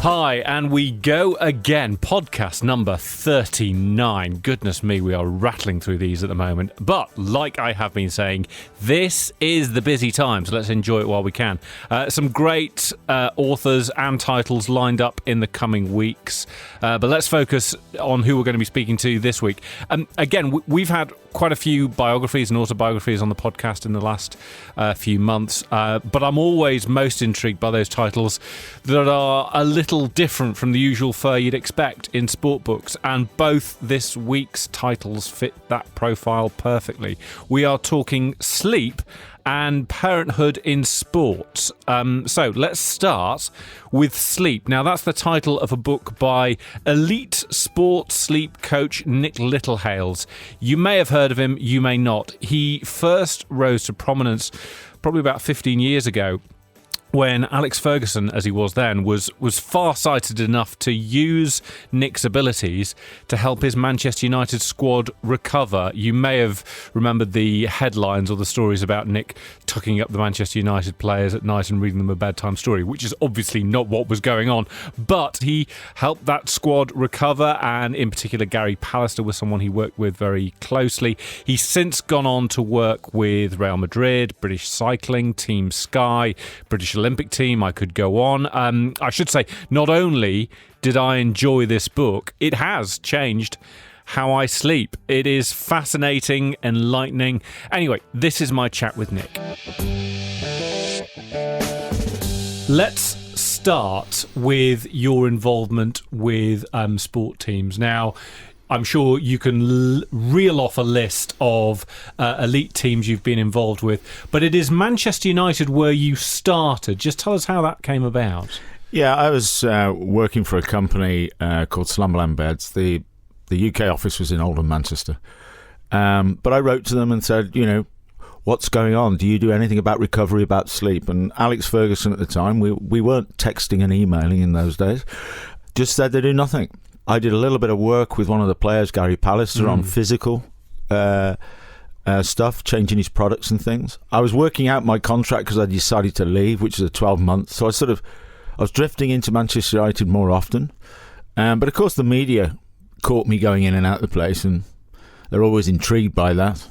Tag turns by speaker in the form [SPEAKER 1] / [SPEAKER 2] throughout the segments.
[SPEAKER 1] Hi, and we go again. Podcast number 39. Goodness me, we are rattling through these at the moment. But, like I have been saying, this is the busy time, so let's enjoy it while we can. Some great authors and titles lined up in the coming weeks. But let's focus on who we're going to be speaking to this week. Again, we've had quite a few biographies and autobiographies on the podcast in the last few months, but I'm always most intrigued by those titles that are a little different from the usual fare you'd expect in sport books, and both this week's titles fit that profile perfectly. We are talking sleep and parenthood in sports. So let's start with Sleep. Now, that's the title of a book by elite sports sleep coach Nick Littlehales. You may have heard of him, you may not. He first rose to prominence probably about 15 years ago, when Alex Ferguson, as he was then, was far-sighted enough to use Nick's abilities to help his Manchester United squad recover. You may have remembered the headlines or the stories about Nick tucking up the Manchester United players at night and reading them a bedtime story, which is obviously not what was going on. But he helped that squad recover, and in particular Gary Pallister was someone he worked with very closely. He's since gone on to work with Real Madrid, British Cycling, Team Sky, British Olympic team. I could go on. I should say, not only did I enjoy this book, it has changed how I sleep. It is fascinating, enlightening. Anyway, this is my chat with Nick. Let's start with your involvement with sport teams. Now, I'm sure you can reel off a list of elite teams you've been involved with, but it is Manchester United where you started. Just tell us how that came about.
[SPEAKER 2] Yeah, I was working for a company called Slumberland Beds. The UK office was in Oldham, Manchester. But I wrote to them and said, what's going on? Do you do anything about recovery, about sleep? And Alex Ferguson at the time, we weren't texting and emailing in those days, just said they do nothing. I did a little bit of work with one of the players, Gary Pallister, on physical stuff, changing his products and things. I was working out my contract because I decided to leave, which is a 12 months. So I was drifting into Manchester United more often. But of course the media caught me going in and out of the place, and they're always intrigued by that.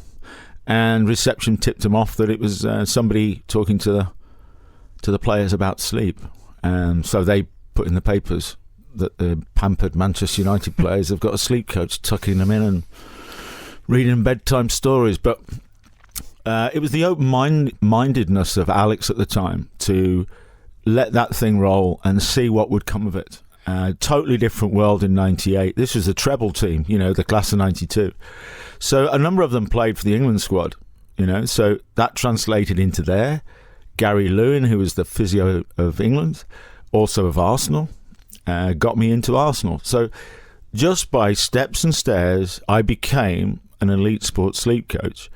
[SPEAKER 2] And reception tipped them off that it was somebody talking to the players about sleep. So they put in the papers that the pampered Manchester United players have got a sleep coach tucking them in and reading bedtime stories. But it was the open-mindedness of Alex at the time to let that thing roll and see what would come of it. Totally different world in 98. This was a treble team, the class of 92. So a number of them played for the England squad, so that translated into there. Gary Lewin, who was the physio of England, also of Arsenal, got me into Arsenal. So just by steps and stairs, I became an elite sports sleep coach.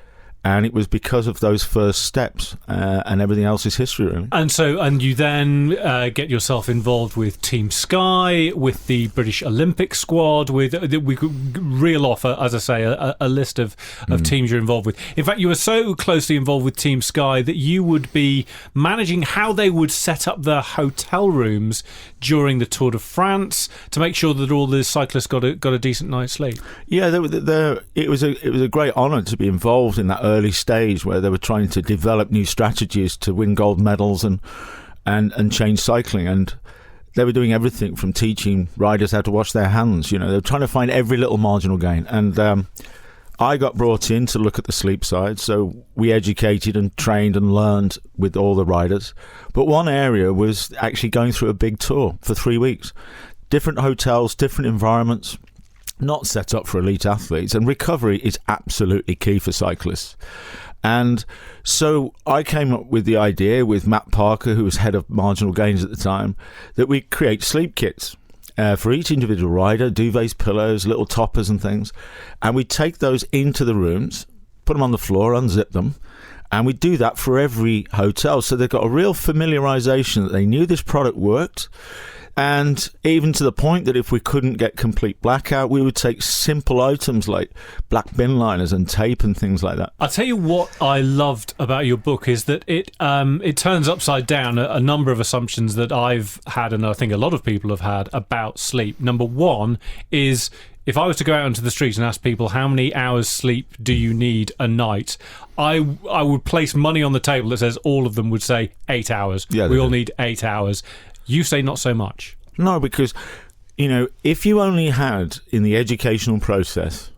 [SPEAKER 2] And it was because of those first steps, and everything else is history, really. And you then get yourself involved with Team Sky, with the British Olympic squad. We could reel off, as I say, a list of teams you're involved with. In fact, you were so closely involved with Team Sky that you would be managing how they would set up their hotel rooms during the Tour de France to make sure that all the cyclists got a decent night's sleep. Yeah, it was a great honour to be involved in that early stage where they were trying to develop new strategies to win gold medals and change cycling, and they were doing everything from teaching riders how to wash their hands. They were trying to find every little marginal gain, and I got brought in to look at the sleep side. So we educated and trained and learned with all the riders, but one area was actually going through a big tour for 3 weeks, different hotels, different environments, not set up for elite athletes, and recovery is absolutely key for cyclists. And so I came up with the idea with Matt Parker, who was head of marginal gains at the time, that we create sleep kits for each individual rider, duvets, pillows, little toppers and things, and we take those into the rooms, put them on the floor, unzip them, and we do that for every hotel. So they've got a real familiarization that they knew this product worked. And even to the point that if we couldn't get complete blackout, we would take simple items like black bin liners and tape and things like that.
[SPEAKER 1] I'll tell you what I loved about your book is that it turns upside down a number of assumptions that I've had, and I think a lot of people have had, about sleep. Number one is, if I was to go out into the street and ask people how many hours sleep do you need a night, I would place money on the table that says all of them would say 8 hours.
[SPEAKER 2] Yeah,
[SPEAKER 1] we all need 8 hours. You say not so much.
[SPEAKER 2] No, because, if you only had in the educational process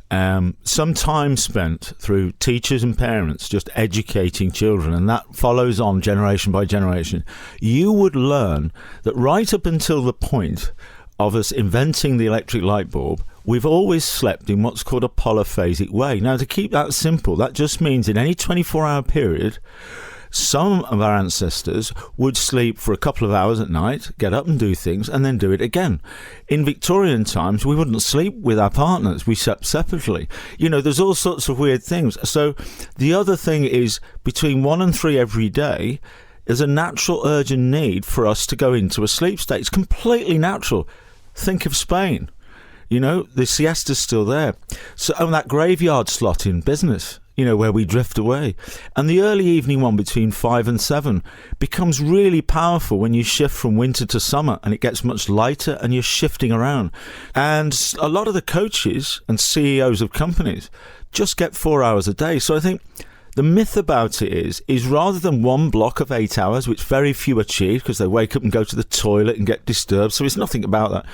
[SPEAKER 2] some time spent through teachers and parents just educating children, and that follows on generation by generation, you would learn that right up until the point of us inventing the electric light bulb, we've always slept in what's called a polyphasic way. Now, to keep that simple, that just means in any 24-hour period, some of our ancestors would sleep for a couple of hours at night, get up and do things, and then do it again. In Victorian times, we wouldn't sleep with our partners. We slept separately. There's all sorts of weird things. So the other thing is, between 1 and 3 every day, there's a natural urge and need for us to go into a sleep state. It's completely natural. Think of Spain. The siesta's still there. So, that graveyard slot in business, where we drift away. And the early evening one between 5 and 7 becomes really powerful when you shift from winter to summer, and it gets much lighter and you're shifting around. And a lot of the coaches and CEOs of companies just get 4 hours a day. So I think the myth about it is rather than one block of 8 hours, which very few achieve because they wake up and go to the toilet and get disturbed, so it's nothing about that.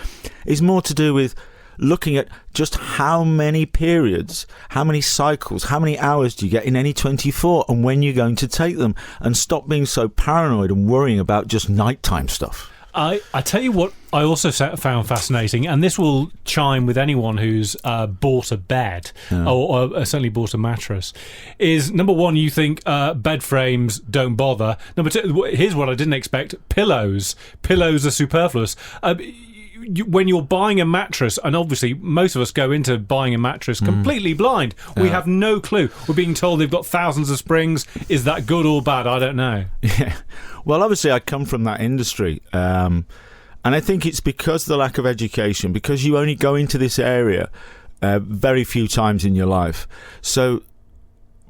[SPEAKER 2] It's more to do with looking at just how many periods, how many cycles, how many hours do you get in any 24, and when you're going to take them, and stop being so paranoid and worrying about just nighttime stuff.
[SPEAKER 1] I tell you what I also found fascinating, and this will chime with anyone who's bought a bed or certainly bought a mattress, is number one, you think bed frames don't bother. Number two, here's what I didn't expect, pillows. Pillows are superfluous. When you're buying a mattress, and obviously most of us go into buying a mattress completely blind. We have no clue. We're being told they've got thousands of springs. Is that good or bad? I don't know.
[SPEAKER 2] Yeah. Well, obviously I come from that industry. And I think it's because of the lack of education, because you only go into this area very few times in your life. So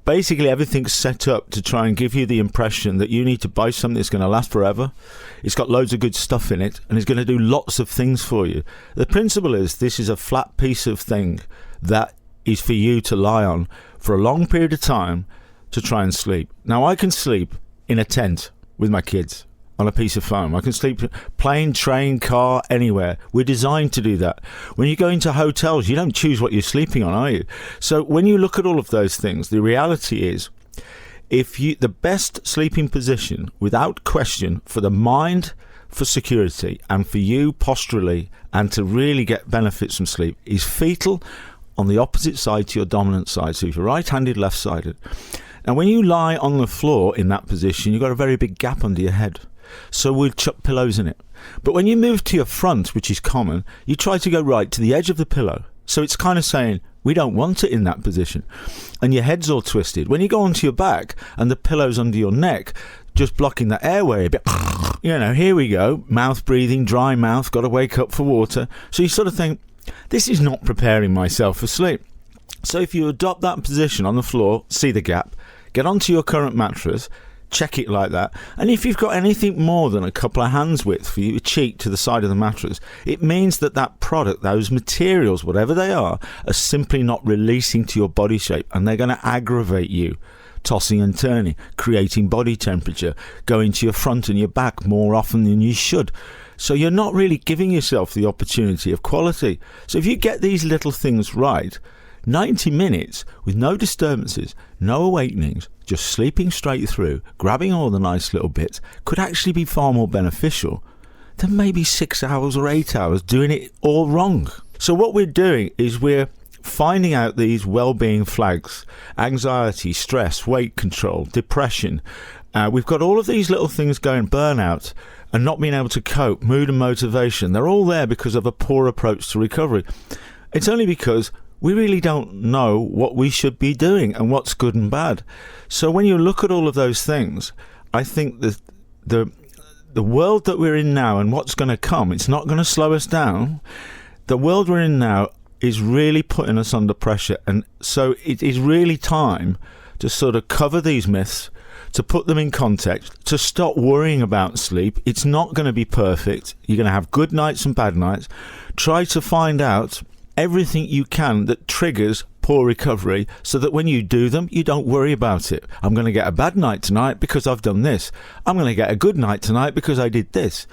[SPEAKER 2] basically everything's set up to try and give you the impression that you need to buy something that's going to last forever. It's got loads of good stuff in it, and it's going to do lots of things for you. The principle is this is a flat piece of thing that is for you to lie on for a long period of time to try and sleep. Now, I can sleep in a tent with my kids on a piece of foam. I can sleep plane, train, car, anywhere. We're designed to do that. When you go into hotels, you don't choose what you're sleeping on, are you? So when you look at all of those things, the reality is, the best sleeping position, without question, for the mind, for security, and for you posturally, and to really get benefits from sleep, is fetal on the opposite side to your dominant side. So if you're right-handed, left-sided. And when you lie on the floor in that position, you've got a very big gap under your head. So we'll chuck pillows in it. But when you move to your front, which is common, you try to go right to the edge of the pillow. So it's kind of saying, we don't want it in that position. And your head's all twisted. When you go onto your back and the pillow's under your neck, just blocking that airway a bit, here we go, mouth breathing, dry mouth, got to wake up for water. So you sort of think, this is not preparing myself for sleep. So if you adopt that position on the floor, see the gap, get onto your current mattress, check it like that, and if you've got anything more than a couple of hands width for your cheek to the side of the mattress, it means that product, those materials, whatever they are simply not releasing to your body shape, and they're going to aggravate you, tossing and turning, creating body temperature, going to your front and your back more often than you should. So you're not really giving yourself the opportunity of quality. So if you get these little things right, 90 minutes with no disturbances, no awakenings, just sleeping straight through, grabbing all the nice little bits, could actually be far more beneficial than maybe 6 hours or 8 hours doing it all wrong. So what we're doing is we're finding out these well-being flags: anxiety, stress, weight control, depression. We've got all of these little things going, burnout and not being able to cope, mood and motivation. They're all there because of a poor approach to recovery. It's only because we really don't know what we should be doing and what's good and bad. So when you look at all of those things, I think that the world that we're in now and what's going to come, it's not going to slow us down. The world we're in now is really putting us under pressure. And so it is really time to sort of cover these myths, to put them in context, to stop worrying about sleep. It's not going to be perfect. You're going to have good nights and bad nights. Try to find out everything you can that triggers poor recovery so that when you do them, you don't worry about it. I'm going to get a bad night tonight because I've done this. I'm going to get a good night tonight because I did this.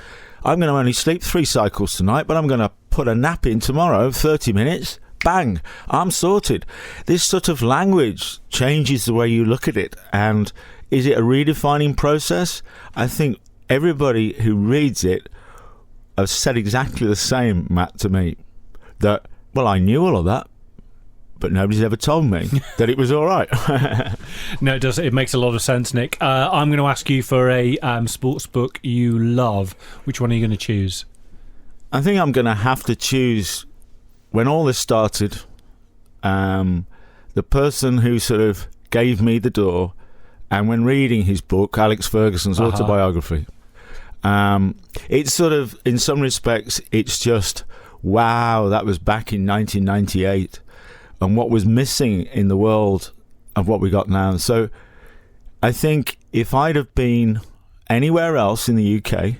[SPEAKER 2] I'm going to only sleep 3 cycles tonight, but I'm going to put a nap in tomorrow, 30 minutes. Bang, I'm sorted. This sort of language changes the way you look at it. And is it a redefining process? I think everybody who reads it has said exactly the same, Matt, to me. That, well, I knew all of that, but nobody's ever told me that it was all right.
[SPEAKER 1] No, it does. It makes a lot of sense, Nick. I'm going to ask you for a sports book you love. Which one are you going to choose?
[SPEAKER 2] I think I'm going to have to choose, when all this started, the person who sort of gave me the door, and when reading his book, Alex Ferguson's autobiography, it's sort of, in some respects, it's just, wow, that was back in 1998, and what was missing in the world of what we got now. So I think if I'd have been anywhere else in the UK,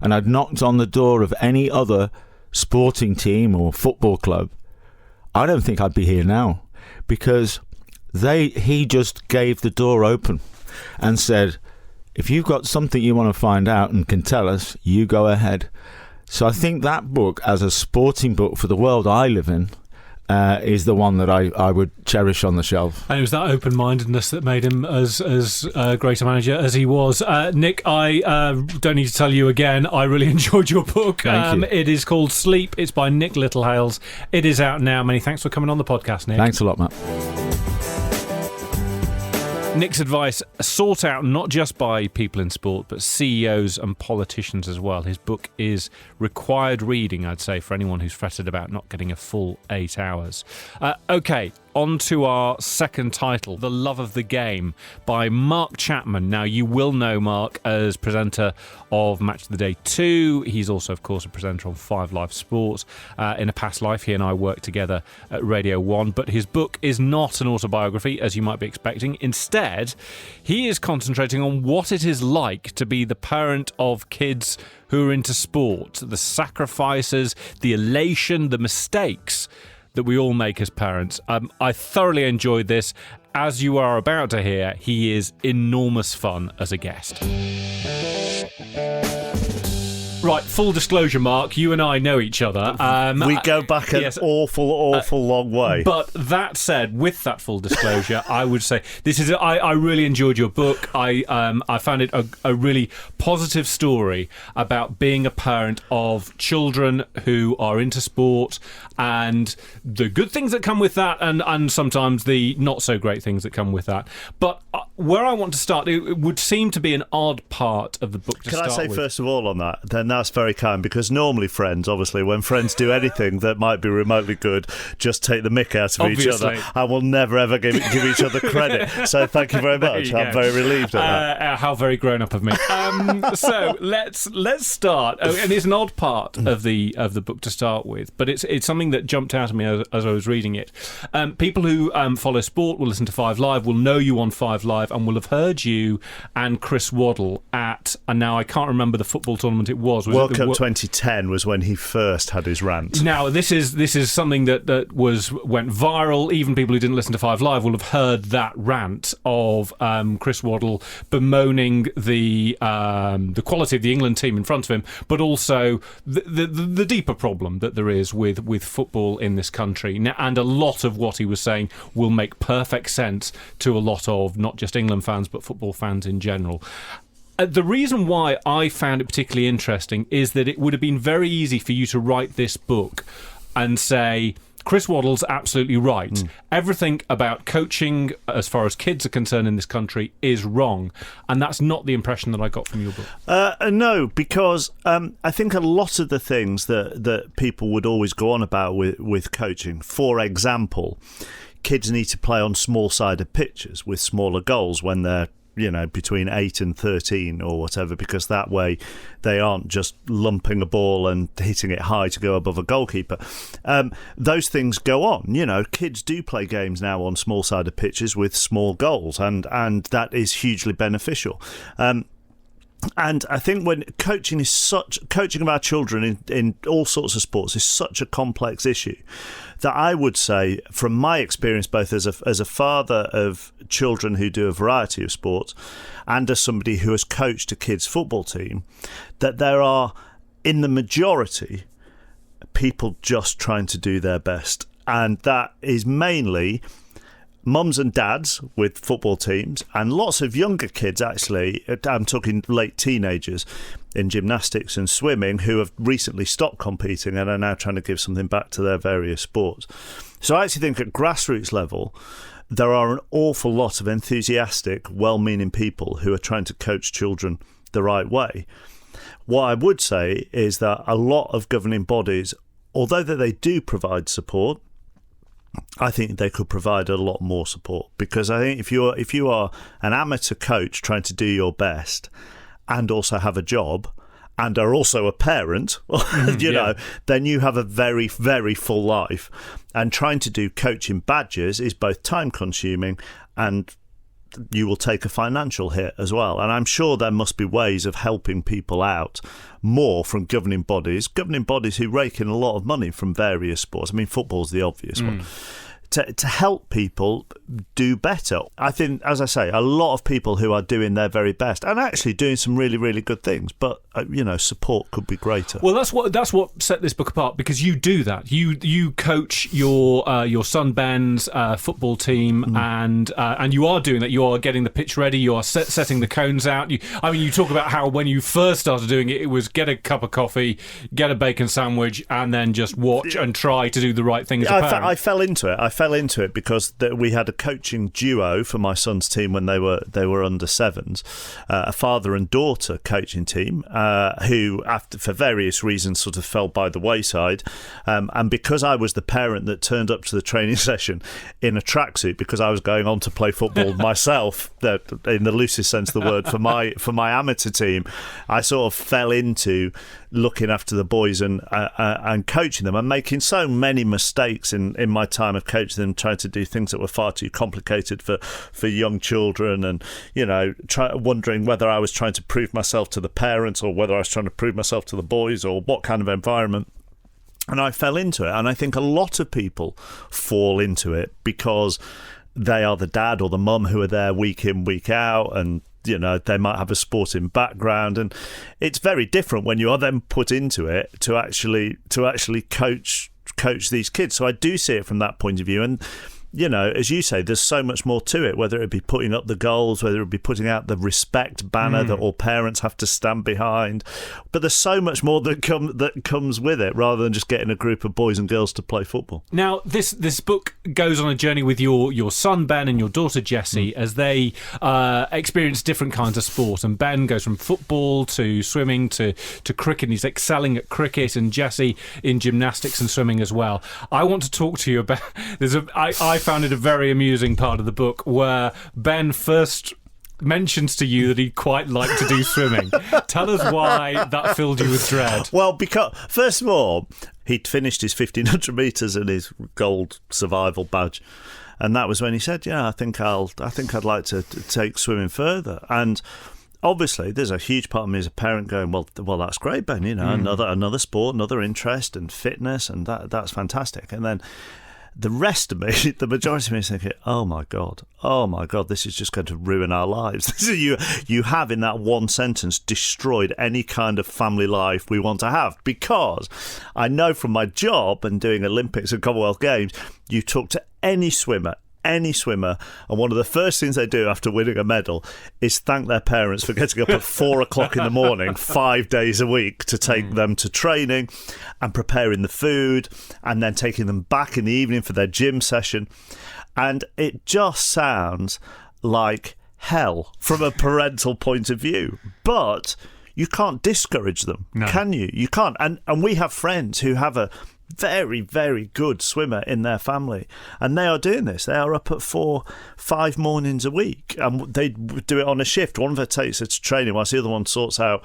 [SPEAKER 2] and I'd knocked on the door of any other sporting team or football club, I don't think I'd be here now, because he just gave the door open and said, if you've got something you want to find out and can tell us, you go ahead. So I think that book, as a sporting book for the world I live in, is the one that I would cherish on the shelf.
[SPEAKER 1] And it was that open-mindedness that made him as great a manager as he was. Nick, I don't need to tell you again, I really enjoyed your book.
[SPEAKER 2] Thank you.
[SPEAKER 1] It is called Sleep. It's by Nick Littlehales. It is out now. Many thanks for coming on the podcast, Nick.
[SPEAKER 2] Thanks a lot, Matt.
[SPEAKER 1] Nick's advice sought out not just by people in sport, but CEOs and politicians as well. His book is required reading, I'd say, for anyone who's fretted about not getting a full 8 hours. Okay, on to our second title, The Love of the Game, by Mark Chapman. Now, you will know Mark as presenter of Match of the Day 2. He's also, of course, a presenter on 5 Live Sports. In a past life, he and I worked together at Radio 1. But his book is not an autobiography, as you might be expecting. Instead, he is concentrating on what it is like to be the parent of kids who are into sport, the sacrifices, the elation, the mistakes that we all make as parents. I thoroughly enjoyed this. As you are about to hear, he is enormous fun as a guest. Right, full disclosure, Mark, you and I know each other.
[SPEAKER 3] We go back an awful long way.
[SPEAKER 1] But that said, with that full disclosure, I would say I really enjoyed your book. I found it a really positive story about being a parent of children who are into sport and the good things that come with that, and sometimes the not so great things that come with that. But where I want to start, it would seem to be an odd part of the book to start with.
[SPEAKER 3] Can I say first of all on that, then that's very kind, because normally friends, obviously, when friends do anything that might be remotely good, just take the mick out of each other and will never ever give each other credit. So thank you very much. I'm very relieved at that.
[SPEAKER 1] How very grown up of me. So let's start. And it's an odd part of the book to start with, but it's something that jumped out at me as I was reading it. People who follow sport will listen to 5 Live, will know you on 5 Live, and will have heard you and Chris Waddle at, and now I can't remember the football tournament it was.
[SPEAKER 3] World Cup 2010 was when he first had his rant.
[SPEAKER 1] Now, this is something that went viral. Even people who didn't listen to 5 Live will have heard that rant of Chris Waddle bemoaning the quality of the England team in front of him, but also the deeper problem that there is with football in this country. Now, and a lot of what he was saying will make perfect sense to a lot of not just England fans, but football fans in general. The reason why I found it particularly interesting is that it would have been very easy for you to write this book and say, Chris Waddle's absolutely right. Everything about coaching, as far as kids are concerned in this country, is wrong. And that's not the impression that I got from your book.
[SPEAKER 3] No, because I think a lot of the things that people would always go on about with coaching, for example, kids need to play on small-sided pitches with smaller goals when they're between 8 and 13 or whatever, because that way they aren't just lumping a ball and hitting it high to go above a goalkeeper. Those things go on. Kids do play games now on small-sided pitches with small goals, and that is hugely beneficial. And I think when coaching of our children in all sorts of sports is such a complex issue, that I would say, from my experience, both as a father of children who do a variety of sports, and as somebody who has coached a kids' football team, that there are, in the majority, people just trying to do their best. And that is mainly mums and dads with football teams, and lots of younger kids, actually. I'm talking late teenagers in gymnastics and swimming, who have recently stopped competing and are now trying to give something back to their various sports. So I actually think at grassroots level, there are an awful lot of enthusiastic, well-meaning people who are trying to coach children the right way. What I would say is that a lot of governing bodies, although that they do provide support, I think they could provide a lot more support, because I think if you are an amateur coach trying to do your best and also have a job and are also a parent, then you have a very, very full life. And trying to do coaching badges is both time consuming, and you will take a financial hit as well. And I'm sure there must be ways of helping people out more from governing bodies who rake in a lot of money from various sports. I mean, football's the obvious one. To help people do better. I think, as I say, a lot of people who are doing their very best and actually doing some really, really good things, but support could be greater.
[SPEAKER 1] Well, that's what set this book apart, because you do that. You coach your son Ben's football team, and you are doing that. You are getting the pitch ready. You are setting the cones out. You talk about how when you first started doing it, it was get a cup of coffee, get a bacon sandwich, and then just watch and try to do the right thing as a parent.
[SPEAKER 3] I fell into it. I fell into it because we had a coaching duo for my son's team when they were under sevens, a father and daughter coaching team, who, after for various reasons, sort of fell by the wayside. And because I was the parent that turned up to the training session in a tracksuit because I was going on to play football myself, in the loosest sense of the word, for my amateur team, I sort of fell into looking after the boys and coaching them, and making so many mistakes in my time of coaching them, trying to do things that were far too complicated for young children, and wondering whether I was trying to prove myself to the parents or whether I was trying to prove myself to the boys, or what kind of environment. And I fell into it, and I think a lot of people fall into it because they are the dad or the mum who are there week in, week out, and they might have a sporting background, and it's very different when you are then put into it to actually coach these kids. So I do see it from that point of view, and as you say, there's so much more to it, whether it be putting up the goals, whether it be putting out the respect banner that all parents have to stand behind. But there's so much more that comes with it, rather than just getting a group of boys and girls to play football.
[SPEAKER 1] Now, this book goes on a journey with your son Ben and your daughter Jessie as they experience different kinds of sport. And Ben goes from football to swimming to cricket, and he's excelling at cricket, and Jessie in gymnastics and swimming as well. I want to talk to you about... I found it a very amusing part of the book where Ben first mentions to you that he'd quite like to do swimming. Tell us why that filled you with dread.
[SPEAKER 3] Well, because, first of all, he'd finished his 1,500 metres and his gold survival badge. And that was when he said, I think I'd like to take swimming further. And obviously, there's a huge part of me as a parent going, well, that's great, Ben, another sport, another interest and fitness, and that's fantastic. And then the rest of me, the majority of me is thinking, oh my God, this is just going to ruin our lives. You have, in that one sentence, destroyed any kind of family life we want to have, because I know from my job and doing Olympics and Commonwealth Games, you talk to any swimmer, and one of the first things they do after winning a medal is thank their parents for getting up at 4 o'clock in the morning 5 days a week to take them to training and preparing the food, and then taking them back in the evening for their gym session. And it just sounds like hell from a parental point of view, but you can't discourage them, can you? You can't. And we have friends who have a very, very good swimmer in their family, and they are doing this. They are up at 4-5 mornings a week, and they do it on a shift. One of her takes her to training, whilst the other one sorts out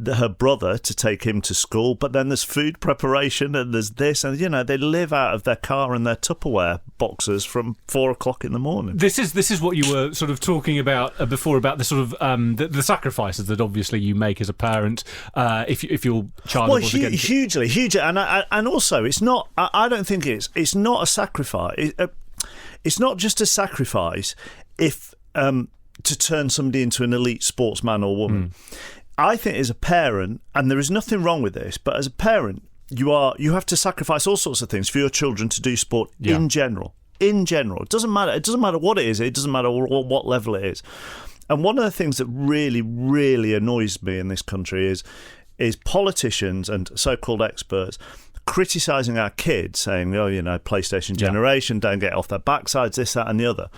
[SPEAKER 3] her brother to take him to school. But then there's food preparation, and there's this, and they live out of their car and their Tupperware boxes from 4:00 in the morning.
[SPEAKER 1] This is what you were sort of talking about before, about the sort of the sacrifices that obviously you make as a parent if your child was against
[SPEAKER 3] hugely, and also it's not. I don't think it's not a sacrifice. It's not just a sacrifice if to turn somebody into an elite sportsman or woman. I think as a parent, and there is nothing wrong with this, but as a parent, you have to sacrifice all sorts of things for your children to do sport in general. In general, it doesn't matter what it is. It doesn't matter what level it is. And one of the things that really, really annoys me in this country is politicians and so-called experts criticising our kids, saying, PlayStation generation, don't get off their backsides, this, that, and the other.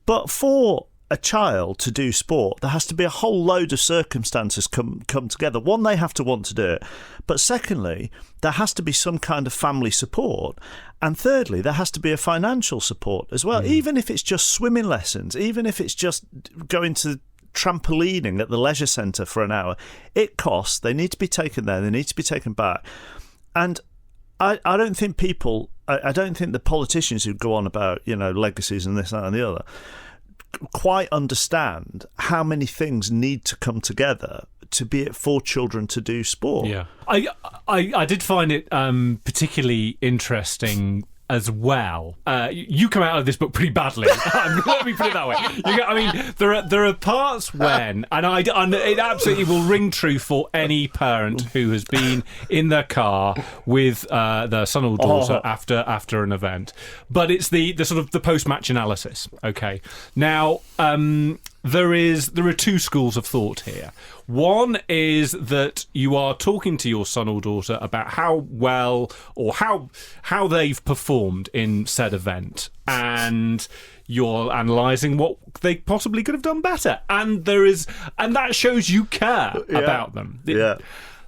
[SPEAKER 3] But for a child to do sport, there has to be a whole load of circumstances come together. One, they have to want to do it, but secondly, there has to be some kind of family support, and thirdly, there has to be a financial support as well. Even if it's just swimming lessons, even if it's just going to trampolining at the leisure centre for an hour, it costs. They need to be taken there, they need to be taken back. And I don't think the politicians who go on about legacies and this, that, and the other quite understand how many things need to come together to be it for children to do sport.
[SPEAKER 1] Yeah, I did find it particularly interesting as well. You come out of this book pretty badly. Let me put it that way. There are parts when, and it absolutely will ring true for any parent who has been in their car with their son or daughter after an event. But it's the sort of the post-match analysis. Okay, now there are two schools of thought here. One is that you are talking to your son or daughter about how well or how they've performed in said event, and you're analysing what they possibly could have done better, and that shows you care about them.
[SPEAKER 3] Yeah.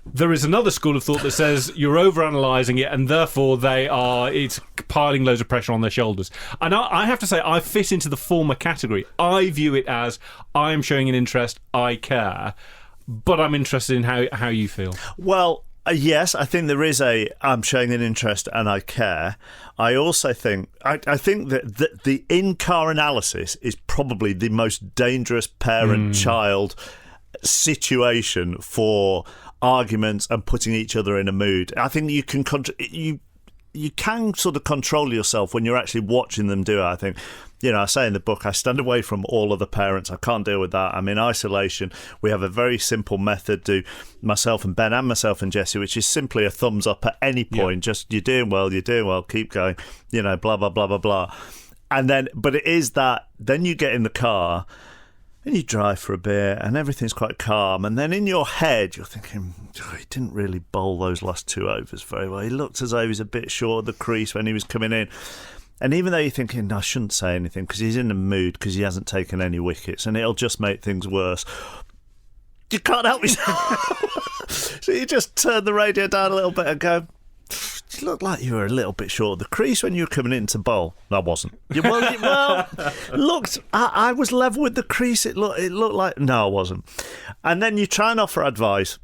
[SPEAKER 1] There is another school of thought that says you're overanalyzing it, and therefore it's piling loads of pressure on their shoulders. And I have to say, I fit into the former category. I view it as I'm showing an interest, I care, but I'm interested in how you feel.
[SPEAKER 3] Well, yes, I think there is I'm showing an interest and I care. I also think I think that the in-car analysis is probably the most dangerous parent-child situation for arguments and putting each other in a mood. I think you can you can sort of control yourself when you're actually watching them do it. I think, I say in the book, I stand away from all other parents. I can't deal with that. I'm in isolation. We have a very simple method to myself and Ben and myself and Jesse, which is simply a thumbs up at any point. Just, you're doing well, keep going, blah, blah, blah, blah, blah. And then, but it is that, then you get in the car and you drive for a bit and everything's quite calm. And then in your head, you're thinking, he didn't really bowl those last 2 overs very well. He looked as though he was a bit short of the crease when he was coming in. And even though you're thinking, I shouldn't say anything because he's in the mood because he hasn't taken any wickets and it'll just make things worse, you can't help yourself. So you just turn the radio down a little bit and go, you look like you were a little bit short of the crease when you were coming in to bowl. I wasn't. Looked. I was level with the crease. It looked like... No, I wasn't. And then you try and offer advice.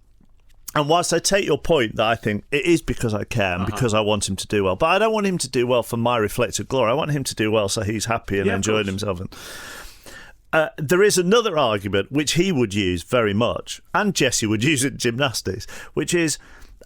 [SPEAKER 3] And whilst I take your point that I think it is because I care and because I want him to do well, but I don't want him to do well for my reflected glory. I want him to do well so he's happy and enjoying himself. And there is another argument which he would use very much, and Jesse would use in gymnastics, which is,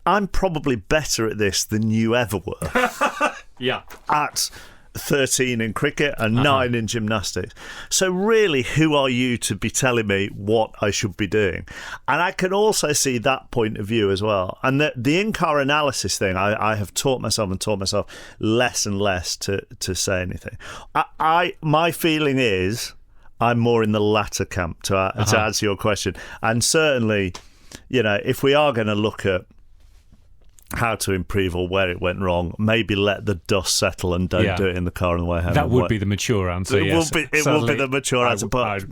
[SPEAKER 3] I'm probably better at this than you ever were.
[SPEAKER 1] Yeah.
[SPEAKER 3] At 13 in cricket and 9 in gymnastics. So really, who are you to be telling me what I should be doing? And I can also see that point of view as well. And the in-car analysis thing, I have taught myself less and less to say anything. My feeling is I'm more in the latter camp to answer your question. And certainly, if we are going to look at how to improve or where it went wrong. Maybe let the dust settle and don't do it in the car on the way home.
[SPEAKER 1] That would be the mature answer.
[SPEAKER 3] It would be the mature answer. But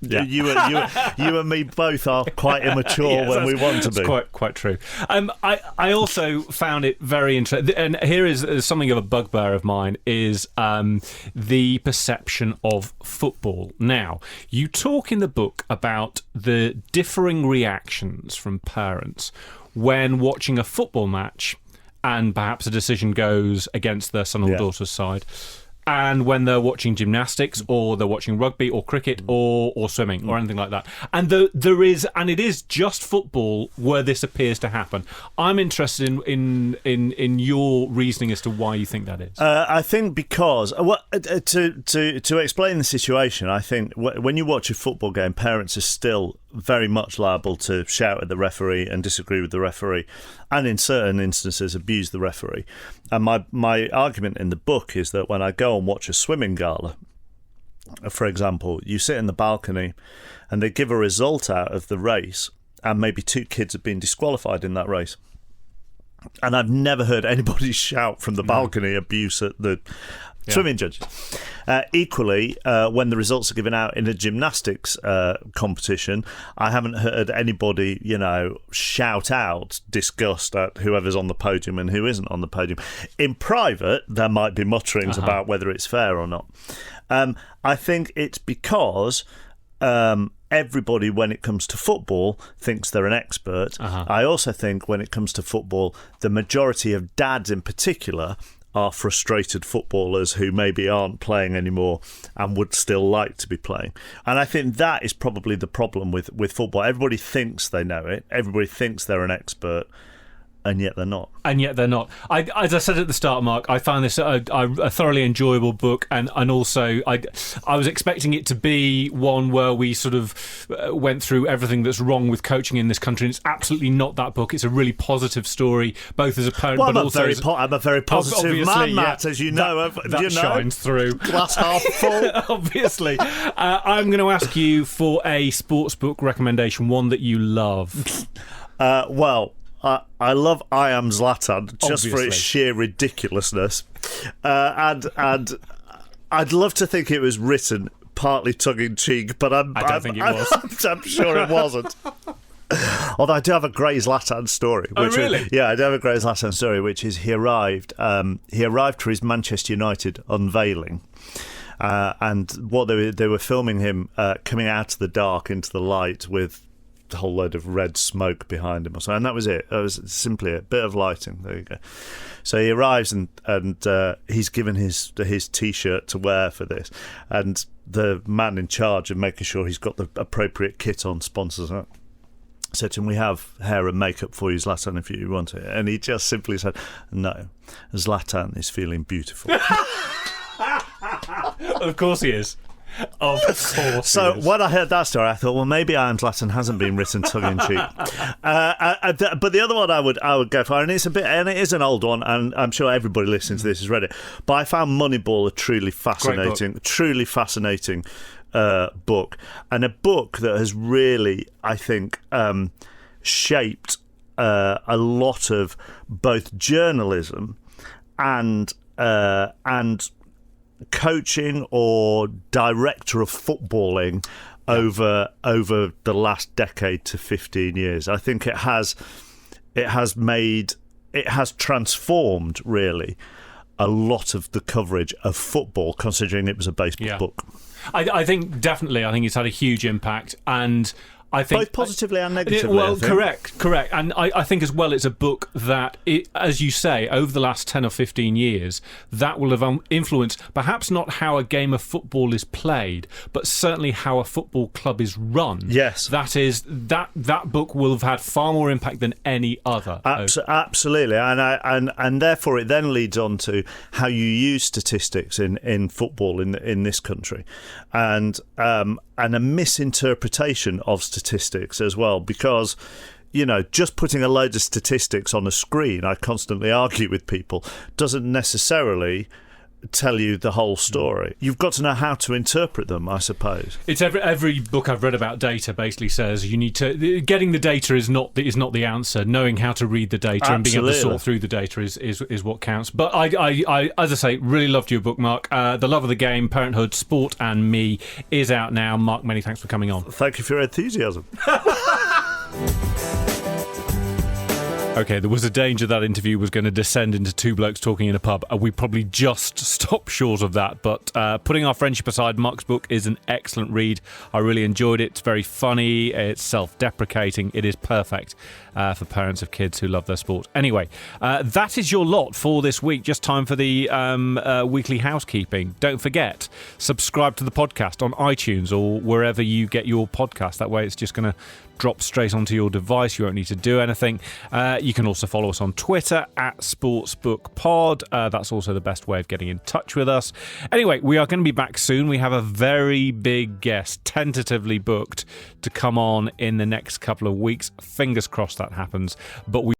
[SPEAKER 3] you and me both are quite immature when we want to be.
[SPEAKER 1] Quite true. I also found it very interesting, and here is something of a bugbear of mine, is the perception of football. Now, you talk in the book about the differing reactions from parents when watching a football match and perhaps a decision goes against their son or daughter's side, and when they're watching gymnastics or they're watching rugby or cricket or swimming or anything like that. And it is just football where this appears to happen. I'm interested in your reasoning as to why you think that is.
[SPEAKER 3] I think because to explain the situation, I think when you watch a football game, parents are still very much liable to shout at the referee and disagree with the referee, and in certain instances abuse the referee. And my argument in the book is that when I go and watch a swimming gala, for example, you sit in the balcony and they give a result out of the race, and maybe 2 kids have been disqualified in that race. And I've never heard anybody shout from the balcony abuse at the swimming judges. Equally, when the results are given out in a gymnastics competition, I haven't heard anybody, shout out disgust at whoever's on the podium and who isn't on the podium. In private, there might be mutterings about whether it's fair or not. I think it's because everybody, when it comes to football, thinks they're an expert. I also think when it comes to football, the majority of dads in particular are frustrated footballers who maybe aren't playing anymore and would still like to be playing. And I think that is probably the problem with football. Everybody thinks they know it. Everybody thinks they're an expert. And yet they're not. As I said at the start, Mark, I found this a thoroughly enjoyable book, and also I was expecting it to be one where we sort of went through everything that's wrong with coaching in this country, and it's absolutely not that book. It's a really positive story, both as a parent but also I'm a very positive man, Matt, as you know.
[SPEAKER 1] That shines through.
[SPEAKER 3] Glass half full.
[SPEAKER 1] Obviously. I'm going to ask you for a sports book recommendation, one that you love.
[SPEAKER 3] I love I Am Zlatan just
[SPEAKER 1] Obviously.
[SPEAKER 3] for its sheer ridiculousness, and I'd love to think it was written partly tongue in cheek, but I don't think it was. I'm sure it wasn't. Although I do have a great Zlatan story.
[SPEAKER 1] Oh, really?
[SPEAKER 3] I do have a great Zlatan story, which is he arrived for his Manchester United unveiling. And what they were filming him coming out of the dark into the light with a whole load of red smoke behind him or something, and that was it. It was simply a bit of lighting. There you go. So he arrives and he's given his T-shirt to wear for this, and the man in charge of making sure he's got the appropriate kit on sponsors that. Said to him, "We have hair and makeup for you, Zlatan, if you want it." And he just simply said, "No, Zlatan is feeling beautiful."
[SPEAKER 1] Of course he is. Of course.
[SPEAKER 3] So when I heard that story, I thought, well, maybe I Am Zlatan hasn't been written tongue in cheek. But the other one I would go for, and it is an old one, and I'm sure everybody listening to this has read it. But I found Moneyball a truly fascinating book, and a book that has really, I think, shaped a lot of both journalism and coaching or director of footballing over the last decade to 15 years. I think it has transformed really a lot of the coverage of football, considering it was a baseball book.
[SPEAKER 1] I think definitely. I think it's had a huge impact, and I think
[SPEAKER 3] both positively and negatively.
[SPEAKER 1] Well, correct. And I think as well it's a book that, as you say, over the last 10 or 15 years, that will have influenced perhaps not how a game of football is played, but certainly how a football club is run.
[SPEAKER 3] Yes.
[SPEAKER 1] That book will have had far more impact than any other.
[SPEAKER 3] Absolutely. And therefore it then leads on to how you use statistics in football in this country. And a misinterpretation of statistics as well, because just putting a load of statistics on a screen, I constantly argue with people, doesn't necessarily tell you the whole story. You've got to know how to interpret them, I suppose.
[SPEAKER 1] It's every book I've read about data basically says you need to getting the data is not the answer. Knowing how to read the data and being able to sort through the data is what counts. But I as I say, really loved your book, Mark. The Love of the Game, Parenthood, Sport and Me is out now. Mark, many thanks for coming on.
[SPEAKER 3] Thank you for your enthusiasm.
[SPEAKER 1] Okay, there was a danger that interview was going to descend into two blokes talking in a pub. We probably just stopped short of that. But putting our friendship aside, Mark's book is an excellent read. I really enjoyed it. It's very funny. It's self-deprecating. It is perfect for parents of kids who love their sport. Anyway, that is your lot for this week. Just time for the weekly housekeeping. Don't forget, subscribe to the podcast on iTunes or wherever you get your podcast. That way it's just going to drop straight onto your device. You won't need to do anything. You can also follow us on Twitter at SportsbookPod. That's also the best way of getting in touch with us. Anyway, we are going to be back soon. We have a very big guest tentatively booked to come on in the next couple of weeks. Fingers crossed that happens. But we